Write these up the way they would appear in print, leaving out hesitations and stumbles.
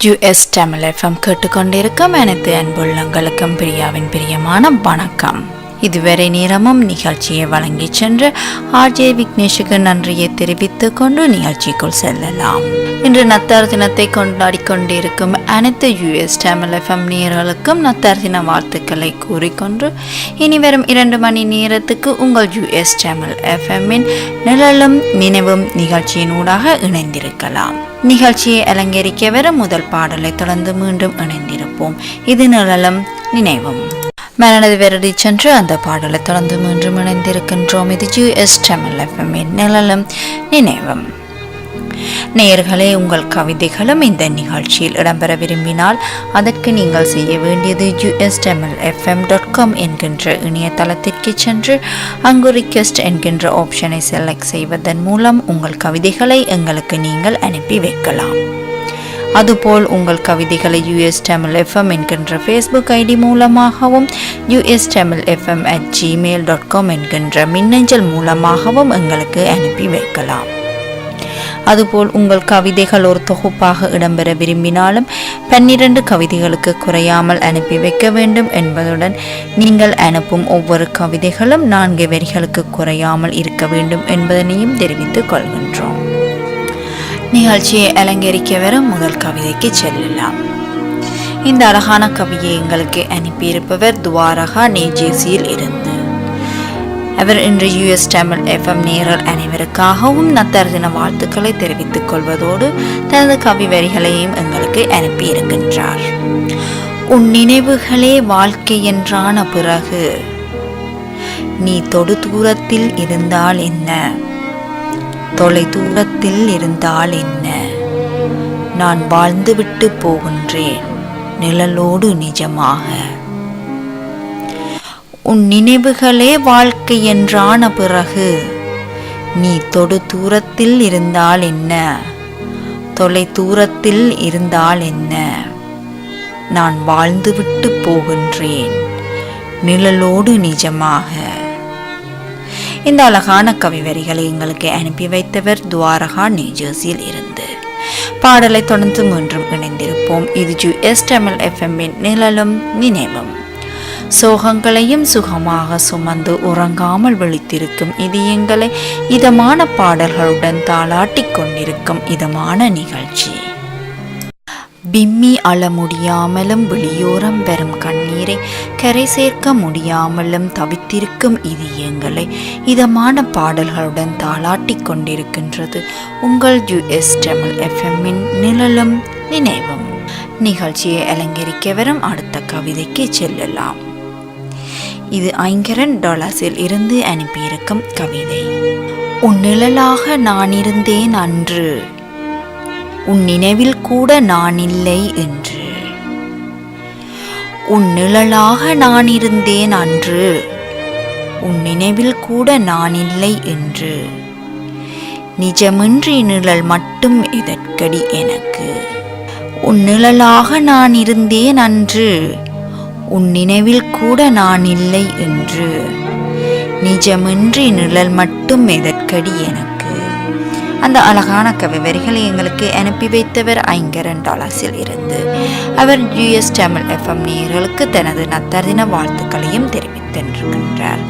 US Tamil FM கேட்டுக்கொண்டிருக்கும் அனைத்து அன்புள்ளங்களுக்கும் பிரியாவின் பிரியமான வணக்கம். இதுவரை நேரமும் நிகழ்ச்சியை வழங்கி சென்ற ஆர்ஜே விக்னேஷுக்கு நன்றியை தெரிவித்துக் கொண்டு நிகழ்ச்சிக்குள் செல்லலாம். இன்று நத்தார் தினத்தை கொண்டாடி கொண்டிருக்கும் அனைத்து யுஎஸ் தமிழ் எஃப்எம் நேயர்களுக்கும் நத்தார் தின வாழ்த்துக்களை கூறிக்கொண்டு இனிவரும் 2 மணி நேரத்துக்கு உங்கள் யுஎஸ் தமிழ் எஃப்எம்மின் நிழலும் நினைவும் நிகழ்ச்சியினூடாக இணைந்திருக்கலாம். நிகழ்ச்சியை அலங்கரிக்க வர முதல் பாடலை தொடர்ந்து மீண்டும் இணைந்திருப்போம். இது நிழலும் நினைவும். மனது வெரடி சென்று அந்த பாடலை தொடர்ந்து மீண்டும் இணைந்திருக்கின்றோம். இது யுஎஸ் தமிழ் எஃப்எம்மின் நிழலும் நினைவும். நேயர்களே, உங்கள் கவிதைகளும் இந்த நிகழ்ச்சியில் இடம்பெற விரும்பினால் அதற்கு நீங்கள் செய்ய வேண்டியது ustamilfm.com என்கின்ற இணையதளத்திற்கு சென்று அங்கு ரிக்வெஸ்ட் என்கின்ற ஆப்ஷனை செலக்ட் செய்வதன் மூலம் உங்கள் கவிதைகளை எங்களுக்கு நீங்கள் அனுப்பி வைக்கலாம். அதுபோல் உங்கள் கவிதைகளை ustamilfm என்கின்ற ஃபேஸ்புக் ஐடி மூலமாகவும் ustamilfm@gmail.com என்கின்ற மின்னஞ்சல் மூலமாகவும் எங்களுக்கு அனுப்பி வைக்கலாம். அதுபோல் உங்கள் கவிதைகள் ஒரு தொகுப்பாக இடம்பெற விரும்பினாலும் 12 கவிதைகளுக்கு குறையாமல் அனுப்பி வைக்க வேண்டும் என்பதுடன் நீங்கள் அனுப்பும் ஒவ்வொரு கவிதைகளும் 4 வரிகளுக்கு குறையாமல் இருக்க வேண்டும் என்பதனையும் தெரிவித்துக் கொள்கின்றோம். நிகழ்ச்சியை அலங்கரிக்க வர முதல் கவிதைக்கு செல்லலாம். இந்த அழகான கவியை எங்களுக்கு அனுப்பியிருப்பவர் துவாரகா நேஜேசியில் இருந்து. அவர் இன்று யுஎஸ் தமிழ் எஃப்எம் நேயர்கள் அனைவருக்காகவும் நத்தார் தின வாழ்த்துக்களை தெரிவித்துக் கொள்வதோடு தனது கவி வரிகளையும் எங்களுக்கு அனுப்பியிருக்கின்றார். உன் நினைவுகளே வாழ்க்கை என்றான பிறகு நீ தொடு தூரத்தில் இருந்தால் என்ன, தொலை தூரத்தில் இருந்தால் என்ன, நான் வாழ்ந்துவிட்டு போகின்றேன் நிழலோடு நிஜமாக. உன் நினைவுகளே வாழ்க்கை என்றான பிறகு நீ தொடு தூரத்தில் இருந்தால் என்ன, தொலை தூரத்தில் இருந்தால் என்ன, நான் வாழ்ந்துவிட்டு போகின்றேன் நிழலோடு நிஜமாக. இந்த அழகான கவிவரிகளை எங்களுக்கு அனுப்பி வைத்தவர் துவாரகா நியூஜெர்சியில் இருந்து. பாடலை தொடர்ந்து மீண்டும் இணைந்திருப்போம். இது யுஎஸ் தமிழ் எஃப்எம்மின் நிழலும் நினைவும். சோகங்களையும் சுகமாக சுமந்து உறங்காமல் விழித்திருக்கும் இதயங்களை இதமான பாடல்களுடன் தாளாட்டிக் கொண்டிருக்கும் இதமான நிகழ்ச்சி. விம்மி அழ முடியாமலும் வெளியோரம் வரும் கண்ணீரை கரை சேர்க்க முடியாமலும் தவித்திருக்கும் இதயங்களை இதமான பாடல்களுடன் தாளாட்டிக் கொண்டிருக்கின்றது உங்கள் யுஎஸ் தமிழ் எஃப்எம்மின் நிழலும் நினைவும். நிகழ்ச்சியை அலங்கரிக்க வரும் அடுத்த கவிதைக்கு செல்லலாம். இது $500 இருந்து அனுப்பியிருக்கும் கவிதை. உன் நிழலாக நான் இருந்தேன் அன்று, உன் நினைவில் கூட நான் இல்லை என்று. உன் நிழலாக நான் இருந்தேன் அன்று, உன் நினைவில் கூட நான் இல்லை என்று. நிஜமின்றி நிழல் மட்டும் எதற்கடி எனக்கு. உன் நிழலாக நான் இருந்தேன் அன்று, உன் நினைவில் கூட நான் இல்லை என்று. நிஜமின்றி நிழல் மட்டும் எதற்கடி எனக்கு. அந்த அழகான கவிவரிகளை எங்களுக்கு அனுப்பி வைத்தவர் $500 இருந்து. அவர் யுஎஸ் தமிழ் எஃப்எம் நேயர்களுக்கு தனது நத்தார் தின வாழ்த்துக்களையும் தெரிவித்திருக்கின்றார்.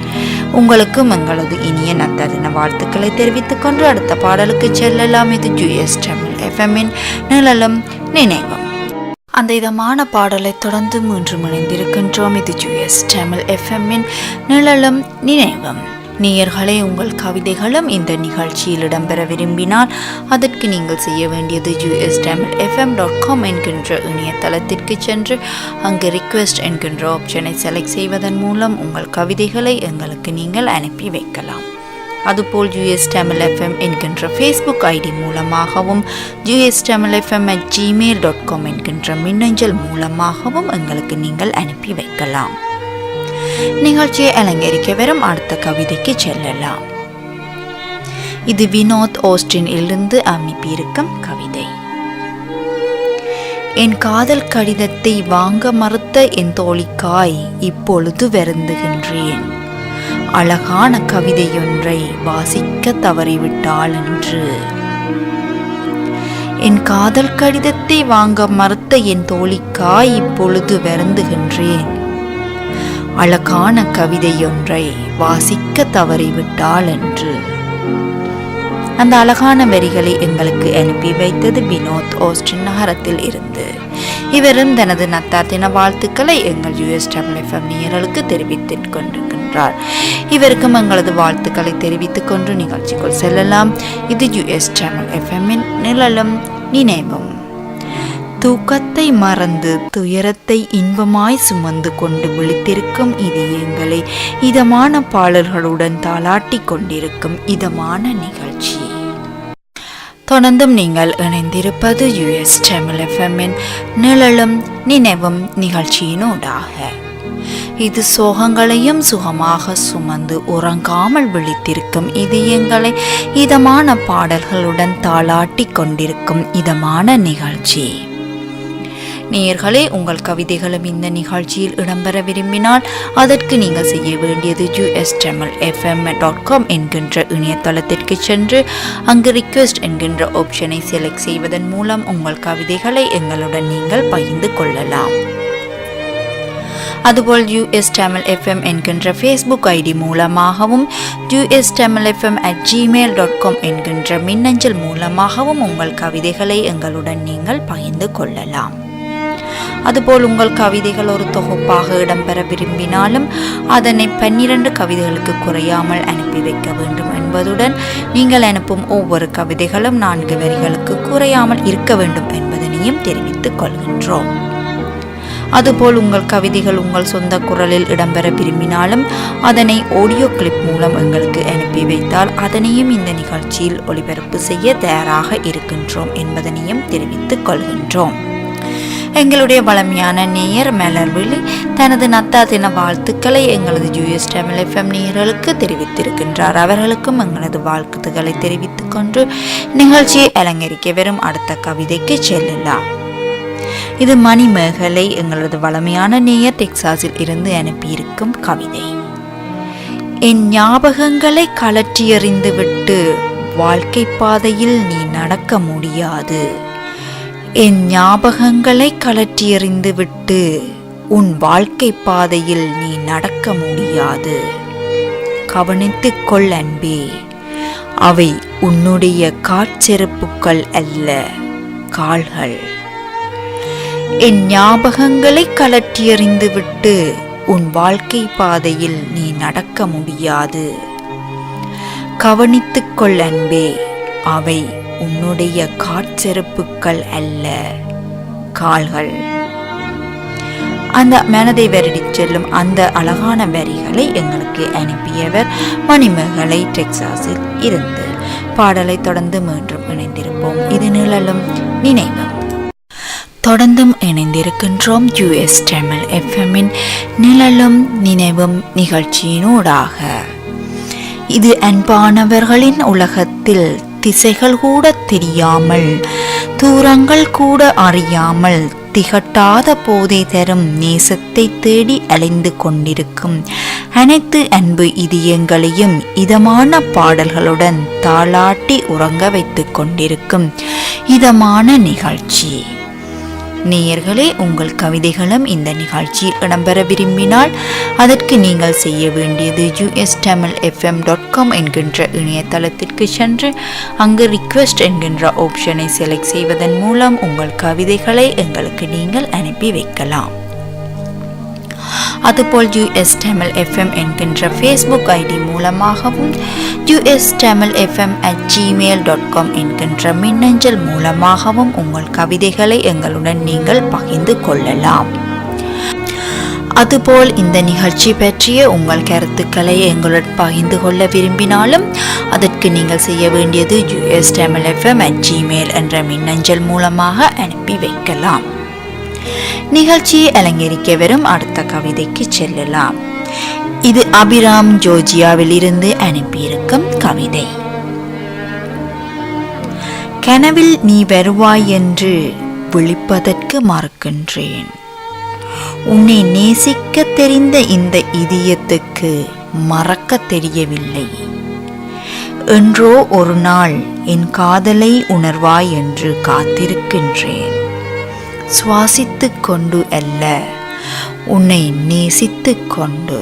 உங்களுக்கும் எங்களது இனிய நத்தார் தின வாழ்த்துக்களை தெரிவித்துக் கொண்டு அடுத்த பாடலுக்கு செல்லலாம். இது யுஎஸ் தமிழ் எஃப்எம்மின் நிழலும் நினைவும். அந்த இதமான பாடலை தொடர்ந்து மீண்டும் இணைந்திருக்கின்றோம். இது யுஎஸ் தமிழ் எஃப்எம்மின் நிழலும் நினைவும். நேயர்களே, உங்கள் கவிதைகளும் இந்த நிகழ்ச்சியில் இடம்பெற விரும்பினால் அதற்கு நீங்கள் செய்ய வேண்டியது ustamilfm.com என்கின்ற இணையதளத்திற்கு சென்று அங்கு ரிக்வெஸ்ட் என்கின்ற ஆப்ஷனை செலக்ட் செய்வதன் மூலம் உங்கள் கவிதைகளை எங்களுக்கு நீங்கள் அனுப்பி வைக்கலாம். அதுபோல் யுஎஸ் தமிழ் எஃப்எம் என்கின்ற ஃபேஸ்புக் ஐடி மூலமாகவும் ustamilfm@gmail.com என்கின்ற மின்னஞ்சல் மூலமாகவும் எங்களுக்கு நீங்கள் அனுப்பி வைக்கலாம். நிகழ்ச்சியை அலங்கரிக்க வரும் அடுத்த கவிதைக்கு செல்லலாம். இது வினோத் ஆஸ்டின் இருந்து அனுப்பியிருக்கும் கவிதை. என் காதல் கடிதத்தை வாங்க மறுத்த என் தோழிக்காய் இப்பொழுது வருந்துகின்றேன். அழகான கவிதையொன்றை வாசிக்க தவறிவிட்டாள் என்று. என் காதல் கடிதத்தை வாங்க மறுத்த என் தோழிக்காய் இப்பொழுது வருந்துகின்றேன். அழகான கவிதையொன்றை வாசிக்க தவறிவிட்டாள் என்று. அந்த அழகான வரிகளை எங்களுக்கு அனுப்பி வைத்தது வினோத், ஆஸ்டின் நகரத்தில் இருந்து. இவரும் தனது நத்தார் தின வாழ்த்துக்களை எங்கள் US தமிழ் FM நேயர்களுக்கு தெரிவித்துக் கொண்டிருக்கின்றார். இவருக்கும் எங்களது வாழ்த்துக்களை தெரிவித்துக் கொண்டு நிகழ்ச்சிக்குள் செல்லலாம். இது US தமிழ் FMஇன் நிழலும் நினைவும். தூக்கத்தை மறந்து துயரத்தை இன்பமாய் சுமந்து கொண்டு விழித்திருக்கும் இதயங்களை இதமான பாடல்களுடன் தாளாட்டி கொண்டிருக்கும் இதமான நிகழ்ச்சி. தொடர்ந்தும் நீங்கள் இணைந்திருப்பது US தமிழ் FMஇன் நிழலும் நினைவும் நிகழ்ச்சியினூடாக. இது சோகங்களையும் சுகமாக சுமந்து உறங்காமல் விழித்திருக்கும் இதயங்களை இதமான பாடல்களுடன் தாளாட்டி கொண்டிருக்கும் இதமான நிகழ்ச்சி. நேயர்களே, உங்கள் கவிதைகளும் இந்த நிகழ்ச்சியில் இடம்பெற விரும்பினால் அதற்கு நீங்கள் செய்ய வேண்டியது ustamilfm.com என்கின்ற இணையதளத்திற்கு சென்று அங்கு ரிக்வெஸ்ட் என்கின்ற ஆப்ஷனை செலக்ட் செய்வதன் மூலம் உங்கள் கவிதைகளை எங்களுடன் நீங்கள் பகிர்ந்து கொள்ளலாம். அதுபோல் US தமிழ் FM என்கின்ற ஃபேஸ்புக் ஐடி மூலமாகவும் ustamilfm@gmail.com என்கின்ற மின்னஞ்சல் மூலமாகவும் உங்கள் கவிதைகளை எங்களுடன் நீங்கள் பகிர்ந்து கொள்ளலாம். அதுபோல் உங்கள் கவிதைகள் ஒரு தொகுப்பாக இடம்பெற விரும்பினாலும் அதனை 12 கவிதைகளுக்கு குறையாமல் அனுப்பி வைக்க வேண்டும் என்பதுடன் நீங்கள் அனுப்பும் ஒவ்வொரு கவிதைகளும் 4 வரிகளுக்கு குறையாமல் இருக்க வேண்டும் என்பதனையும் தெரிவித்துக் கொள்கின்றோம். அதுபோல் உங்கள் கவிதைகள் உங்கள் சொந்த குரலில் இடம்பெற விரும்பினாலும் அதனை ஆடியோ கிளிப் மூலம் எங்களுக்கு அனுப்பி வைத்தால் அதனையும் இந்த நிகழ்ச்சியில் ஒளிபரப்பு செய்ய தயாராக இருக்கின்றோம் என்பதனையும் தெரிவித்துக் கொள்கின்றோம். எங்களுடைய வளமையான நேயர் மலர்விழி தனது நத்தா தின வாழ்த்துக்களை எங்களது US தமிழ் FM நேயர்களுக்கு தெரிவித்திருக்கின்றார். அவர்களுக்கும் எங்களது வாழ்த்துக்களை தெரிவித்துக் கொண்டு நிகழ்ச்சியை அலங்கரிக்க வரும் அடுத்த கவிதைக்கு செல்லலாம். இது மணிமேகலை எங்களது வளமையான நேயர் டெக்சாஸில் இருந்து அனுப்பியிருக்கும் கவிதை. என் ஞாபகங்களை கலற்றியறிந்துவிட்டு வாழ்க்கை பாதையில் நீ நடக்க முடியாது. என் ஞாபகங்களை கலற்றியறிந்து விட்டு உன் வாழ்க்கை பாதையில் நீ நடக்க முடியாது. கவனித்துக் கொள் அன்பே, அவை உன்னுடைய காற்செருப்புக்கள் அல்ல, கால்கள். என் ஞாபகங்களை கலற்றியறிந்து விட்டு உன் வாழ்க்கை பாதையில் நீ நடக்க முடியாது. கவனித்துக் கொள் அன்பே, அவை உன்னுடைய காற்செருப்புக்கள் அல்ல, கால்கள். அந்த மனதை வருடிச் செல்லும் அந்த அழகான வரிகளை எங்களுக்கு அனுப்பியவர் மணிமேகலை டெக்சாஸில் இருந்து. பாடலை தொடர்ந்து மீண்டும் இணைந்திருப்போம். இது நிழலும் நினைவும். தொடர்ந்தும் இணைந்திருக்கின்றோம் US தமிழ் FMஇன் நிழலும் நினைவும் நிகழ்ச்சியினூடாக. இது அன்பானவர்களின் உலகத்தில் திசைகள் கூட தெரியாமல் தூரங்கள் கூட அறியாமல் திகட்டாத போதை தரும் நேசத்தை தேடி அலைந்து கொண்டிருக்கும் அனைத்து அன்பு இதயங்களையும் இதமான பாடல்களுடன் தாளாட்டி உறங்க வைத்துக் கொண்டிருக்கும் இதமான நிகழ்ச்சி. நேயர்களே, உங்கள் கவிதைகளும் இந்த நிகழ்ச்சியில் இடம்பெற விரும்பினால் அதற்கு நீங்கள் செய்ய வேண்டியது ustamilfm.com என்கின்ற இணையதளத்திற்கு சென்று அங்கு ரிக்வெஸ்ட் என்கின்ற ஆப்ஷனை செலக்ட் செய்வதன் மூலம் உங்கள் கவிதைகளை எங்களுக்கு நீங்கள் அனுப்பி வைக்கலாம். அதுபோல் US தமிழ் FM என்கின்ற ஃபேஸ்புக் ஐடி மூலமாகவும் ustamilfm@gmail.com என்கின்ற மின்னஞ்சல் மூலமாகவும் உங்கள் கவிதைகளை எங்களுடன் நீங்கள் பகிர்ந்து கொள்ளலாம். அதுபோல் இந்த நிகழ்ச்சி பற்றிய உங்கள் கருத்துக்களை எங்களுடன் பகிர்ந்து கொள்ள விரும்பினாலும் அதற்கு நீங்கள் செய்ய வேண்டியது ustamilfm@gmail என்ற மின்னஞ்சல் மூலமாக அனுப்பி வைக்கலாம். நிகழ்ச்சியை அலங்கரிக்க வரும் அடுத்த கவிதைக்கு செல்லலாம். இது அபிராம் ஜோர்ஜியாவில் இருந்து அனுப்பியிருக்கும் கவிதை. கனவில் நீ வருவாய் என்று விழிப்பதற்கு மறக்கின்றேன். உன்னை நேசிக்க தெரிந்த இந்த இதயத்துக்கு மறக்க தெரியவில்லை. என்றோ ஒரு நாள் என் காதலை உணர்வாய் என்று காத்திருக்கின்றேன். சுவாசித்துக் கொண்டு அல்ல, உன்னை நேசித்துக் கொண்டு.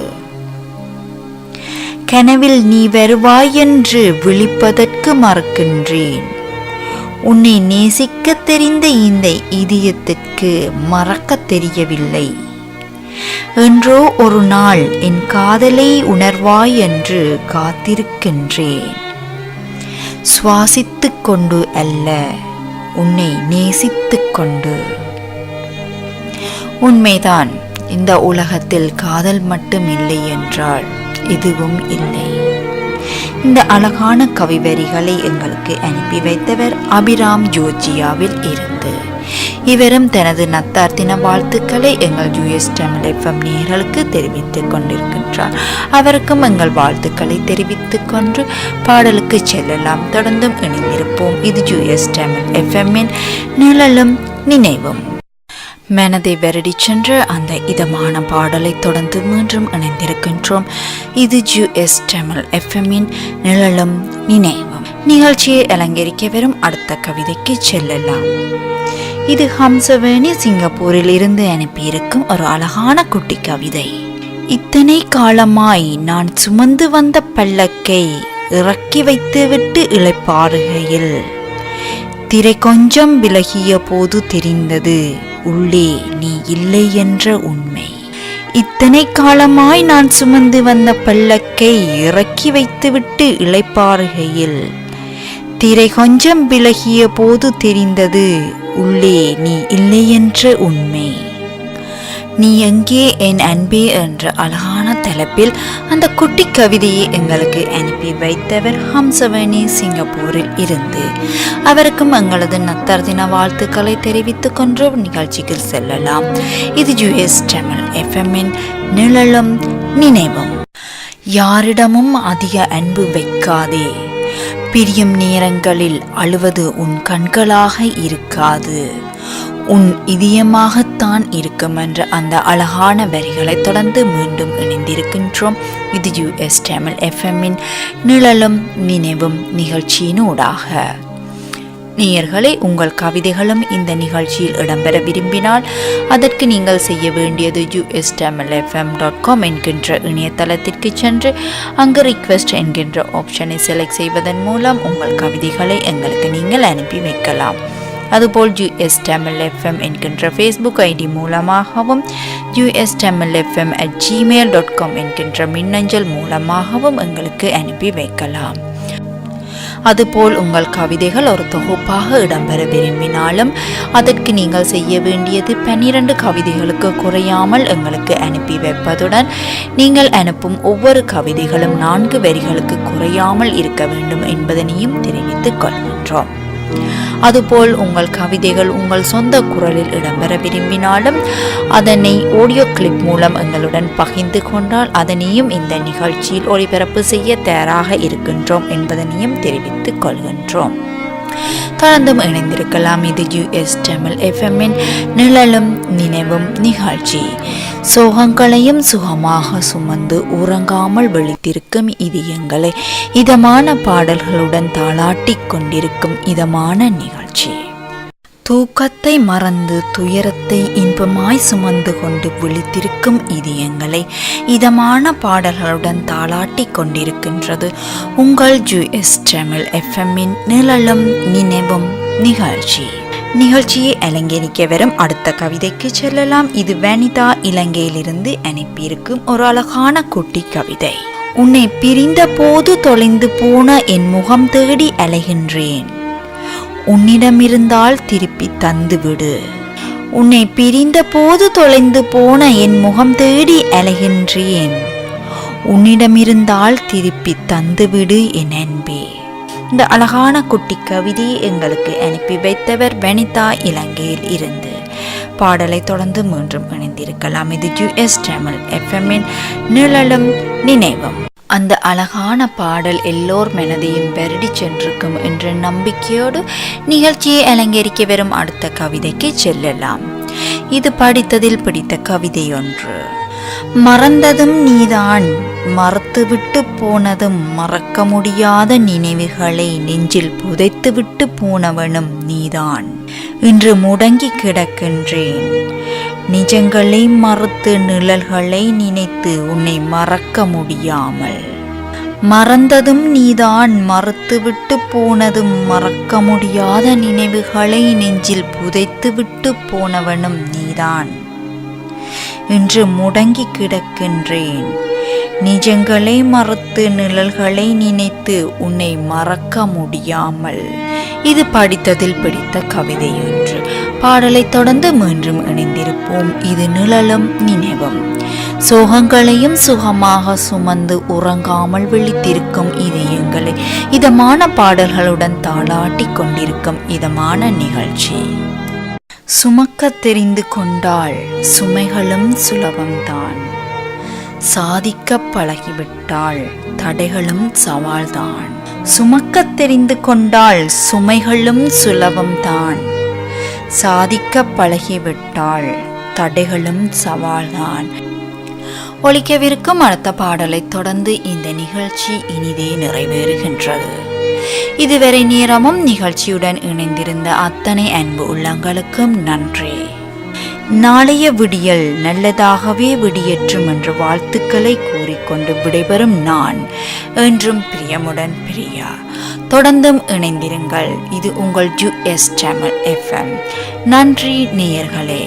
கனவில் நீ வருவாய் என்று விழிப்பதற்கு மறக்கின்றேன். உன்னை நேசிக்க தெரிந்த இந்த இதயத்திற்கு மறக்க தெரியவில்லை. என்றோ ஒரு நாள் என் காதலை உணர்வாய் என்று காத்திருக்கின்றேன். சுவாசித்துக் கொண்டு அல்ல, உன்னை நேசித்துக் கொண்டு. உண்மைதான், இந்த உலகத்தில் காதல் மட்டும் இல்லை என்றால் எதுவும் இல்லை. இந்த அழகான கவிவரிகளை எங்களுக்கு அனுப்பி வைத்தவர் அபிராம் ஜோர்ஜியாவில் இருந்து. இவரும் தனது நத்தார் தின வாழ்த்துக்களை எங்கள் US தமிழ் FM நேயர்களுக்கு தெரிவித்துக் கொண்டிருக்கின்றார். அவருக்கும் எங்கள் வாழ்த்துக்களை தெரிவித்துக் கொண்டு பாடலுக்கு செல்லலாம். தொடர்ந்தும் இணைந்திருப்போம். இது US தமிழ் FM-இன் நிழலும் நினைவும். மனதை வருடி சென்ற அந்த இதமான பாடலை தொடர்ந்து மீண்டும் இணைந்திருக்கின்றோம். இது US தமிழ் FM-இன் நிழலும் நினைவும். நிகழ்ச்சியை அலங்கரிக்க வரும் அடுத்த கவிதைக்கு செல்லலாம். இது ஹம்சவேணி சிங்கப்பூரில் இருந்து அனுப்பியிருக்கும் ஒரு அழகான குட்டி கவிதை. இத்தனை காலமாய் நான் சுமந்து வந்த பல்லக்கை இறக்கி வைத்துவிட்டு இளைப்பாறுகையில் திரை கொஞ்சம் விலகிய போது தெரிந்தது உள்ளே நீ இல்லை என்ற உண்மை. இத்தனை காலமாய் நான் சுமந்து வந்த பல்லக்கை இறக்கி வைத்துவிட்டு இளைப்பாறுகையில் திரை கொஞ்சம் விலகிய போது தெரிந்தது உள்ளே நீ இல்லை என்ற உண்மை. நீ எங்கே என் அன்பே என்ற அழகான தலைப்பில் அந்த குட்டி கவிதையை எங்களுக்கு அனுப்பி வைத்தவர் ஹம்சவேணி சிங்கப்பூரில் இருந்து. அவருக்கும் எங்களது நத்தார் தின வாழ்த்துக்களை தெரிவித்துக் கொண்டு நிகழ்ச்சிக்கு செல்லலாம். இது US தமிழ் FM-இன் நிழலும் நினைவும். யாரிடமும் அதிக அன்பு வைக்காதே, பிரியும் நேரங்களில் அழுவது உன் கண்களாக இருக்காது, உன் இதயமாகத்தான் இருக்கும் என்ற அந்த அழகான வரிகளை தொடர்ந்து மீண்டும் இணைந்திருக்கின்றோம். இது US தமிழ் FM-இன் நிழலும் நினைவும் நிகழ்ச்சியினூடாக. நேயர்களே, உங்கள் கவிதைகளும் இந்த நிகழ்ச்சியில் இடம்பெற விரும்பினால் அதற்கு நீங்கள் செய்ய வேண்டியது ustamilfm.com என்கின்ற இணையதளத்திற்கு சென்று அங்கு ரிக்வெஸ்ட் என்கின்ற ஆப்ஷனை செலக்ட் செய்வதன் மூலம் உங்கள் கவிதைகளை எங்களுக்கு நீங்கள் அனுப்பி வைக்கலாம். அதுபோல் US Tamil FM என்கின்ற Facebook ID மூலமாகவும் ustamilfm@gmail.com என்கின்ற மின்னஞ்சல் மூலமாகவும் எங்களுக்கு அனுப்பி வைக்கலாம். அதுபோல் உங்கள் கவிதைகள் ஒரு தொகுப்பாக இடம்பெற விரும்பினாலும் அதற்கு நீங்கள் செய்ய வேண்டியது 12 கவிதைகளுக்கு குறையாமல் எங்களுக்கு அனுப்பி வைப்பதுடன் நீங்கள் அனுப்பும் ஒவ்வொரு கவிதைகளும் 4 வரிகளுக்கு குறையாமல் இருக்க வேண்டும் என்பதனையும் தெரிவித்துக் கொள்கின்றோம். அதுபோல் உங்கள் கவிதைகள் உங்கள் சொந்த குரலில் இடம்பெற விரும்பினாலும் அதனை ஆடியோ கிளிப் மூலம் எங்களுடன் பகிர்ந்து கொண்டால் அதனையும் இந்த நிகழ்ச்சியில் ஒளிபரப்பு செய்ய தயாராக இருக்கின்றோம் என்பதனையும் தெரிவித்துக் கொள்கின்றோம். தொடர்ந்தும் இணைந்திருக்கலாம். இது US தமிழ் FM-இன் நிழலும் நினைவும் நிகழ்ச்சி. சோகங்களையும் சுகமாக சுமந்து உறங்காமல் விழித்திருக்கும் இதயங்களை இதமான பாடல்களுடன் தாளாட்டிக் கொண்டிருக்கும் இதமான நிகழ்ச்சி. தூக்கத்தை மறந்து துயரத்தை இன்பமாய் சுமந்து கொண்டு விழித்திருக்கும் இதயங்களை இதமான பாடல்களுடன் தாளாட்டிக் கொண்டிருக்கின்றது உங்கள் US தமிழ் FM-இன் நிழலும் நினைவும் நிகழ்ச்சி. நிகழ்ச்சியை அலங்கரிக்க வரும் அடுத்த கவிதைக்கு செல்லலாம். இது வனிதா இலங்கையிலிருந்து அனுப்பியிருக்கும் ஒரு அழகான குட்டி கவிதை. உன்னை பிரிந்த போது தொலைந்து போன என் முகம் தேடி அலைகின்றேன், உன்னிடமிருந்தால் திருப்பி தந்துவிடு. உன்னை பிரிந்த போது தொலைந்து போன என் முகம் தேடி அலைகின்றேன், உன்னிடமிருந்தால் திருப்பி தந்துவிடு என் அன்பே. இந்த அழகான குட்டி கவிதையை எங்களுக்கு அனுப்பி வைத்தவர் வனிதா இலங்கையில் இருந்து. பாடலை தொடர்ந்து மீண்டும் இணைந்திருக்கலாம். இது US தமிழ் FM-இன் நிழலும் நினைவும். அந்த அழகான பாடல் எல்லோர் மனதையும் வருடி சென்றிருக்கும் என்ற நம்பிக்கையோடு நிகழ்ச்சியை அலங்கரிக்க வரும் அடுத்த கவிதைக்கு செல்லலாம். இது படித்ததில் பிடித்த கவிதை ஒன்று. மறந்ததும் நீதான், மறுத்துவிட்டு போனதும் மறக்க முடியாத நினைவுகளை நெஞ்சில் புதைத்துவிட்டு போனவனும் நீதான். இன்று முடங்கி கிடக்கின்றேன், நிஜங்களை மறுத்து நிழல்களை நினைத்து உன்னை மறக்க முடியாமல். மறந்ததும் நீதான், மறுத்துவிட்டு போனதும் மறக்க முடியாத நினைவுகளை நெஞ்சில் புதைத்துவிட்டு போனவனும் நீதான். இன்று முடங்கி கிடக்கின்றேன், நிஜங்களை மறுத்து நிழல்களை நினைத்து உன்னை மறக்க முடியாமல். இது படித்ததில் பிடித்த கவிதை ஒன்று. பாடலை தொடர்ந்து மீண்டும் இணைந்திருப்போம். இது நிழலும் நினைவும். சோகங்களையும் சுகமாக சுமந்து உறங்காமல் விழித்திருக்கும் இதயங்களை இதமான பாடல்களுடன் தாளாட்டி கொண்டிருக்கும் இதமான நிகழ்ச்சி. சுமக்க தெரிந்து கொண்டால் சுமைகளும் சுலபம்தான், சாதிக்க பழகிவிட்டால் தடைகளும் சவால்தான். சுமக்க தெரிந்து கொண்டால் சுமைகளும் சுலபம்தான், சாதிக்க பழகிவிட்டால் தடைகளும் சவால்தான். ஒலிக்கவிருக்கும் அடுத்த பாடலை தொடர்ந்து இந்த நிகழ்ச்சி இனிதே நிறைவேறுகின்றது. இதுவரை நேரமும் நிகழ்ச்சியுடன் இணைந்திருந்த அத்தனை அன்பு உள்ளங்களுக்கும் நன்றி. நாளைய விடியல் நல்லதாகவே விடியற்றும் என்ற வாழ்த்துக்களை கூறிக்கொண்டு விடைபெறும் நான் என்றும் பிரியமுடன் பிரியா. தொடர்ந்தும் இணைந்திருங்கள். இது உங்கள் US தமிழ் FM. நன்றி நேயர்களே.